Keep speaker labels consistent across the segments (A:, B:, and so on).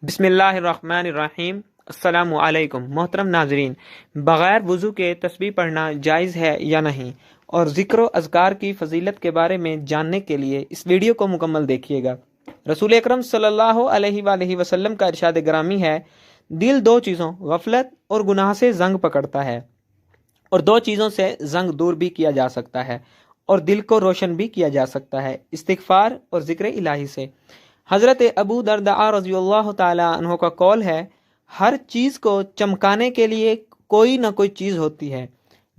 A: بسم اللہ الرحمن الرحیم۔ السلام علیکم محترم ناظرین، بغیر وضو کے تسبیح پڑھنا جائز ہے یا نہیں، اور ذکر و اذکار کی فضیلت کے بارے میں جاننے کے لیے اس ویڈیو کو مکمل دیکھیے گا۔ رسول اکرم صلی اللہ علیہ وآلہ وسلم کا ارشاد گرامی ہے، دل دو چیزوں غفلت اور گناہ سے زنگ پکڑتا ہے، اور دو چیزوں سے زنگ دور بھی کیا جا سکتا ہے اور دل کو روشن بھی کیا جا سکتا ہے، استغفار اور ذکر الہی سے۔ حضرت ابو درداء رضی اللہ تعالی عنہ کا قول ہے، ہر چیز کو چمکانے کے لیے کوئی نہ کوئی چیز ہوتی ہے،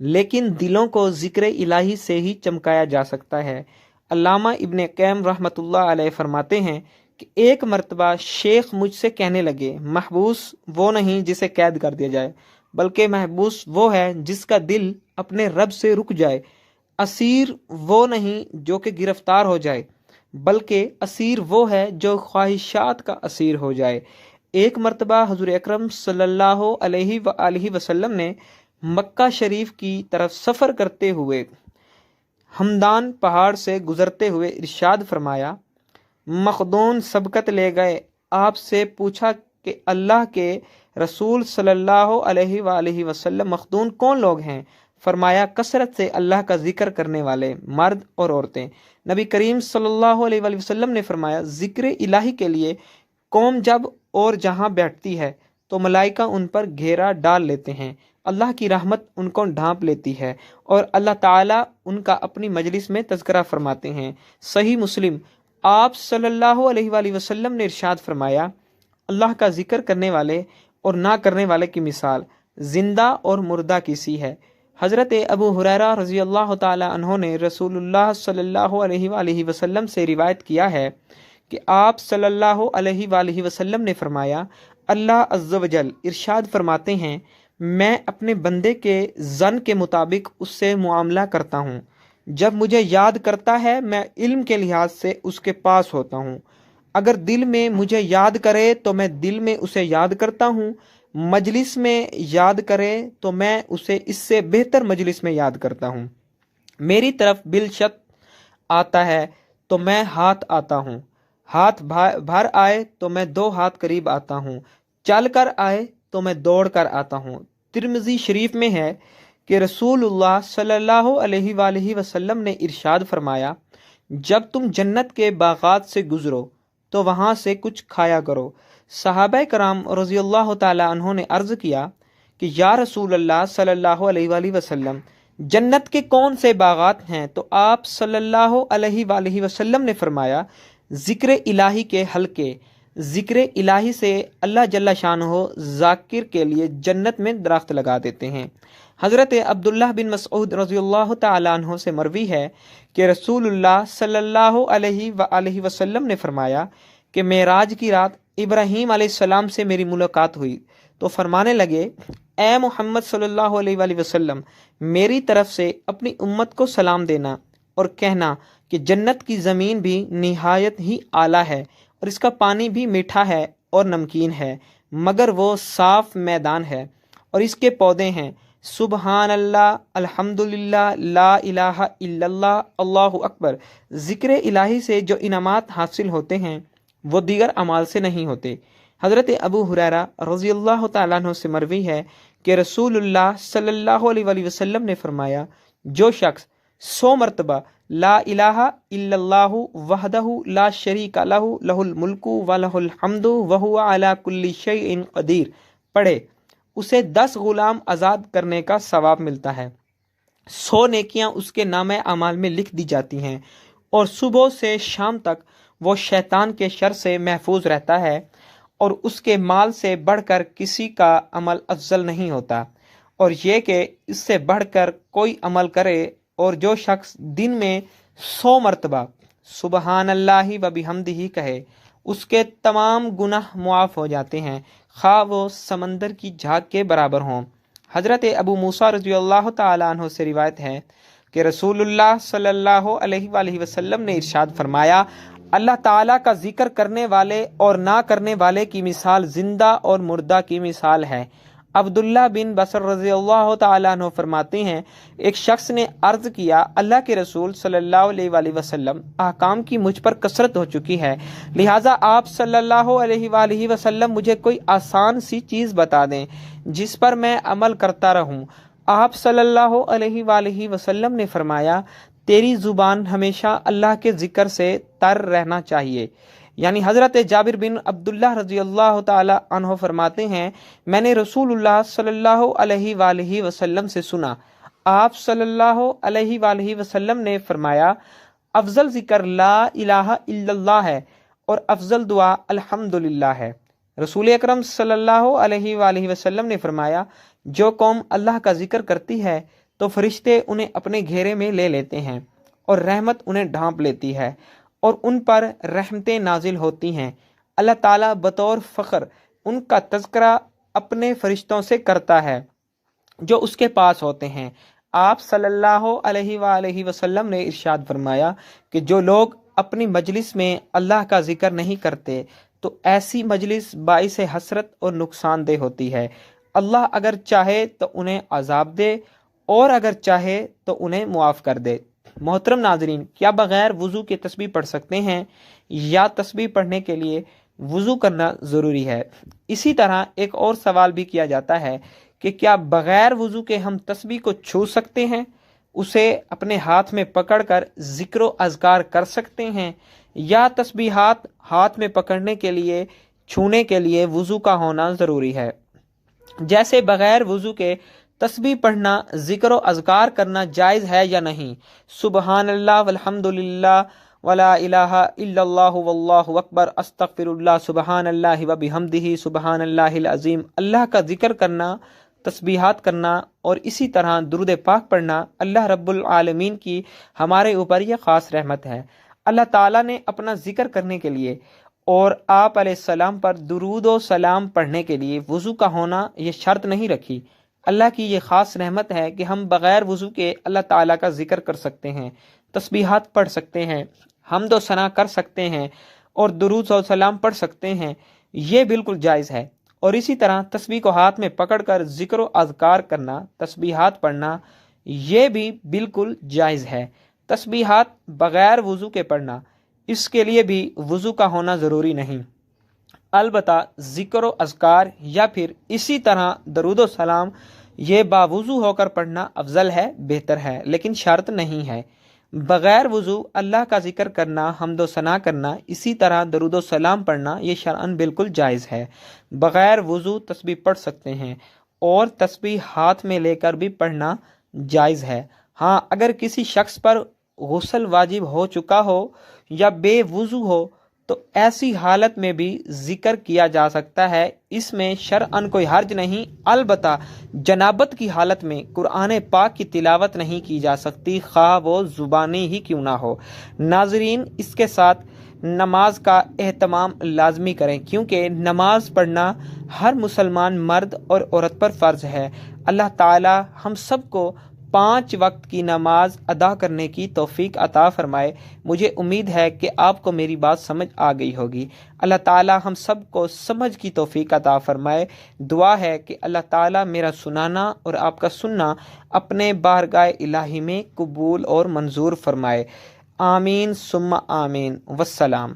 A: لیکن دلوں کو ذکر الہی سے ہی چمکایا جا سکتا ہے۔ علامہ ابن قیم رحمۃ اللہ علیہ فرماتے ہیں کہ ایک مرتبہ شیخ مجھ سے کہنے لگے، محبوس وہ نہیں جسے قید کر دیا جائے، بلکہ محبوس وہ ہے جس کا دل اپنے رب سے رک جائے، اسیر وہ نہیں جو کہ گرفتار ہو جائے، بلکہ اسیر وہ ہے جو خواہشات کا اسیر ہو جائے۔ ایک مرتبہ حضور اکرم صلی اللہ علیہ وآلہ وسلم نے مکہ شریف کی طرف سفر کرتے ہوئے ہمدان پہاڑ سے گزرتے ہوئے ارشاد فرمایا، مخدون سبقت لے گئے۔ آپ سے پوچھا کہ اللہ کے رسول صلی اللہ علیہ وآلہ وسلم مخدون کون لوگ ہیں؟ فرمایا، کثرت سے اللہ کا ذکر کرنے والے مرد اور عورتیں۔ نبی کریم صلی اللہ علیہ وآلہ وسلم نے فرمایا، ذکر الہی کے لیے قوم جب اور جہاں بیٹھتی ہے تو ملائکہ ان پر گھیرا ڈال لیتے ہیں، اللہ کی رحمت ان کو ڈھانپ لیتی ہے، اور اللہ تعالیٰ ان کا اپنی مجلس میں تذکرہ فرماتے ہیں۔ صحیح مسلم۔ آپ صلی اللہ علیہ وآلہ وسلم نے ارشاد فرمایا، اللہ کا ذکر کرنے والے اور نہ کرنے والے کی مثال زندہ اور مردہ کی سی ہے۔ حضرت ابو ہریرہ رضی اللہ تعالی عنہ نے رسول اللہ صلی اللہ علیہ وآلہ وسلم سے روایت کیا ہے کہ آپ صلی اللہ علیہ وآلہ وسلم نے فرمایا، اللہ عز و جل ارشاد فرماتے ہیں، میں اپنے بندے کے ظن کے مطابق اس سے معاملہ کرتا ہوں، جب مجھے یاد کرتا ہے میں علم کے لحاظ سے اس کے پاس ہوتا ہوں، اگر دل میں مجھے یاد کرے تو میں دل میں اسے یاد کرتا ہوں، مجلس میں یاد کرے تو میں اسے اس سے بہتر مجلس میں یاد کرتا ہوں، میری طرف بالشت آتا ہے تو میں ہاتھ آتا ہوں، ہاتھ بھر آئے تو میں دو ہاتھ قریب آتا ہوں، چل کر آئے تو میں دوڑ کر آتا ہوں۔ ترمذی شریف میں ہے کہ رسول اللہ صلی اللہ علیہ وآلہ وسلم نے ارشاد فرمایا، جب تم جنت کے باغات سے گزرو تو وہاں سے کچھ کھایا کرو۔ صحابہ کرام رضی اللہ تعالی عنہ نے عرض کیا کہ یا رسول اللہ صلی اللہ علیہ وآلہ وسلم، جنت کے کون سے باغات ہیں؟ تو آپ صلی اللہ علیہ وآلہ وسلم نے فرمایا، ذکر الہی کے حلقے۔ ذکر الہی سے اللہ جل شانہ ذاکر کے لیے جنت میں درخت لگا دیتے ہیں۔ حضرت عبداللہ بن مسعود رضی اللہ تعالی عنہ سے مروی ہے کہ رسول اللہ صلی اللہ علیہ وآلہ وسلم نے فرمایا کہ معراج کی رات ابراہیم علیہ السلام سے میری ملاقات ہوئی تو فرمانے لگے، اے محمد صلی اللہ علیہ وآلہ وسلم، میری طرف سے اپنی امت کو سلام دینا اور کہنا کہ جنت کی زمین بھی نہایت ہی اعلیٰ ہے اور اس کا پانی بھی میٹھا ہے اور نمکین ہے، مگر وہ صاف میدان ہے اور اس کے پودے ہیں، سبحان اللہ، الحمدللہ، لا الہ الا اللہ، اللہ اکبر۔ ذکر الہی سے جو انعامات حاصل ہوتے ہیں وہ دیگر اعمال سے نہیں ہوتے۔ حضرت ابو ہریرہ رضی اللہ تعالیٰ عنہ سے مروی ہے کہ رسول اللہ صلی اللہ علیہ وآلہ وسلم نے فرمایا، جو شخص 100 مرتبہ لا الہ الا اللہ وحدہ لا شریک لہ لہ الملک ولہ الحمد وہو علی کل شیء قدیر پڑھے، اسے 10 غلام آزاد کرنے کا ثواب ملتا ہے، 100 نیکیاں اس کے نامہ اعمال میں لکھ دی جاتی ہیں، اور صبح سے شام تک وہ شیطان کے شر سے محفوظ رہتا ہے، اور اس کے مال سے بڑھ کر کسی کا عمل افضل نہیں ہوتا، اور یہ کہ اس سے بڑھ کر کوئی عمل کرے، اور جو شخص دن میں 100 مرتبہ سبحان اللہ و بحمدہ کہے، اس کے تمام گناہ معاف ہو جاتے ہیں، خواہ وہ سمندر کی جھاگ کے برابر ہوں۔ حضرت ابو موسیٰ رضی اللہ تعالی عنہ سے روایت ہے کہ رسول اللہ صلی اللہ علیہ وآلہ وسلم نے ارشاد فرمایا، اللہ تعالیٰ کا ذکر کرنے والے اور نہ کرنے والے کی مثال زندہ اور مردہ کی مثال ہے۔ عبداللہ بن بصر رضی اللہ تعالیٰ عنہ فرماتے ہیں، ایک شخص نے عرض کیا، اللہ کے رسول صلی اللہ علیہ وآلہ وسلم، احکام کی مجھ پر کثرت ہو چکی ہے، لہٰذا آپ صلی اللہ علیہ وآلہ وسلم مجھے کوئی آسان سی چیز بتا دیں جس پر میں عمل کرتا رہوں۔ آپ صلی اللہ علیہ وآلہ وسلم نے فرمایا، تیری زبان ہمیشہ اللہ کے ذکر سے تر رہنا چاہیے۔ یعنی حضرت جابر بن عبداللہ رضی اللہ تعالی عنہ فرماتے ہیں، میں نے رسول اللہ صلی اللہ علیہ وآلہ وسلم سے سنا، آپ صلی اللہ علیہ وآلہ وسلم نے فرمایا، افضل ذکر لا الہ الا اللہ ہے اور افضل دعا الحمدللہ ہے۔ رسول اکرم صلی اللہ علیہ وآلہ وسلم نے فرمایا، جو قوم اللہ کا ذکر کرتی ہے تو فرشتے انہیں اپنے گھیرے میں لے لیتے ہیں اور رحمت انہیں ڈھانپ لیتی ہے اور ان پر رحمتیں نازل ہوتی ہیں۔ اللہ تعالیٰ بطور فخر ان کا تذکرہ اپنے فرشتوں سے کرتا ہے جو اس کے پاس ہوتے ہیں۔ آپ صلی اللہ علیہ وآلہ وسلم نے ارشاد فرمایا کہ جو لوگ اپنی مجلس میں اللہ کا ذکر نہیں کرتے تو ایسی مجلس باعث حسرت اور نقصان دہ ہوتی ہے۔ اللہ اگر چاہے تو انہیں عذاب دے اور اگر چاہے تو انہیں معاف کر دے۔ محترم ناظرین، کیا بغیر وضو کے تسبیح پڑھ سکتے ہیں یا تسبیح پڑھنے کے لیے وضو کرنا ضروری ہے؟ اسی طرح ایک اور سوال بھی کیا جاتا ہے کہ کیا بغیر وضو کے ہم تسبیح کو چھو سکتے ہیں، اسے اپنے ہاتھ میں پکڑ کر ذکر و اذکار کر سکتے ہیں، یا تسبیحات ہاتھ میں پکڑنے کے لیے چھونے کے لیے وضو کا ہونا ضروری ہے؟ جیسے بغیر وضو کے تسبیح پڑھنا، ذکر و اذکار کرنا جائز ہے یا نہیں؟ سبحان اللہ والحمد للہ ولا الہ الا اللہ واللہ اکبر، استغفر اللہ، سبحان اللہ وبحمدہ، سبحان اللہ العظیم، اللہ کا ذکر کرنا، تسبیحات کرنا اور اسی طرح درود پاک پڑھنا اللہ رب العالمین کی ہمارے اوپر یہ خاص رحمت ہے۔ اللہ تعالیٰ نے اپنا ذکر کرنے کے لیے اور آپ علیہ السلام پر درود و سلام پڑھنے کے لیے وضو کا ہونا یہ شرط نہیں رکھی۔ اللہ کی یہ خاص رحمت ہے کہ ہم بغیر وضو کے اللہ تعالیٰ کا ذکر کر سکتے ہیں، تسبیحات پڑھ سکتے ہیں، حمد و ثنا کر سکتے ہیں اور درود و سلام پڑھ سکتے ہیں، یہ بالکل جائز ہے۔ اور اسی طرح تسبیح کو ہاتھ میں پکڑ کر ذکر و اذکار کرنا، تسبیحات پڑھنا، یہ بھی بالکل جائز ہے۔ تسبیحات بغیر وضو کے پڑھنا، اس کے لیے بھی وضو کا ہونا ضروری نہیں، البتہ ذکر و اذکار یا پھر اسی طرح درود و سلام یہ باوضو ہو کر پڑھنا افضل ہے، بہتر ہے، لیکن شرط نہیں ہے۔ بغیر وضو اللہ کا ذکر کرنا، حمد و ثنا کرنا، اسی طرح درود و سلام پڑھنا یہ شرعاً بالکل جائز ہے۔ بغیر وضو تسبیح پڑھ سکتے ہیں اور تسبیح ہاتھ میں لے کر بھی پڑھنا جائز ہے۔ ہاں، اگر کسی شخص پر غسل واجب ہو چکا ہو یا بے وضو ہو تو ایسی حالت میں بھی ذکر کیا جا سکتا ہے، اس میں شرعاً کوئی حرج نہیں، البتہ جنابت کی حالت میں قرآن پاک کی تلاوت نہیں کی جا سکتی، خواہ وہ زبانی ہی کیوں نہ ہو۔ ناظرین، اس کے ساتھ نماز کا اہتمام لازمی کریں، کیونکہ نماز پڑھنا ہر مسلمان مرد اور عورت پر فرض ہے۔ اللہ تعالی ہم سب کو 5 وقت کی نماز ادا کرنے کی توفیق عطا فرمائے۔ مجھے امید ہے کہ آپ کو میری بات سمجھ آ گئی ہوگی۔ اللہ تعالی ہم سب کو سمجھ کی توفیق عطا فرمائے۔ دعا ہے کہ اللہ تعالی میرا سنانا اور آپ کا سننا اپنے بارگاہ الہی میں قبول اور منظور فرمائے۔ آمین ثم آمین، والسلام۔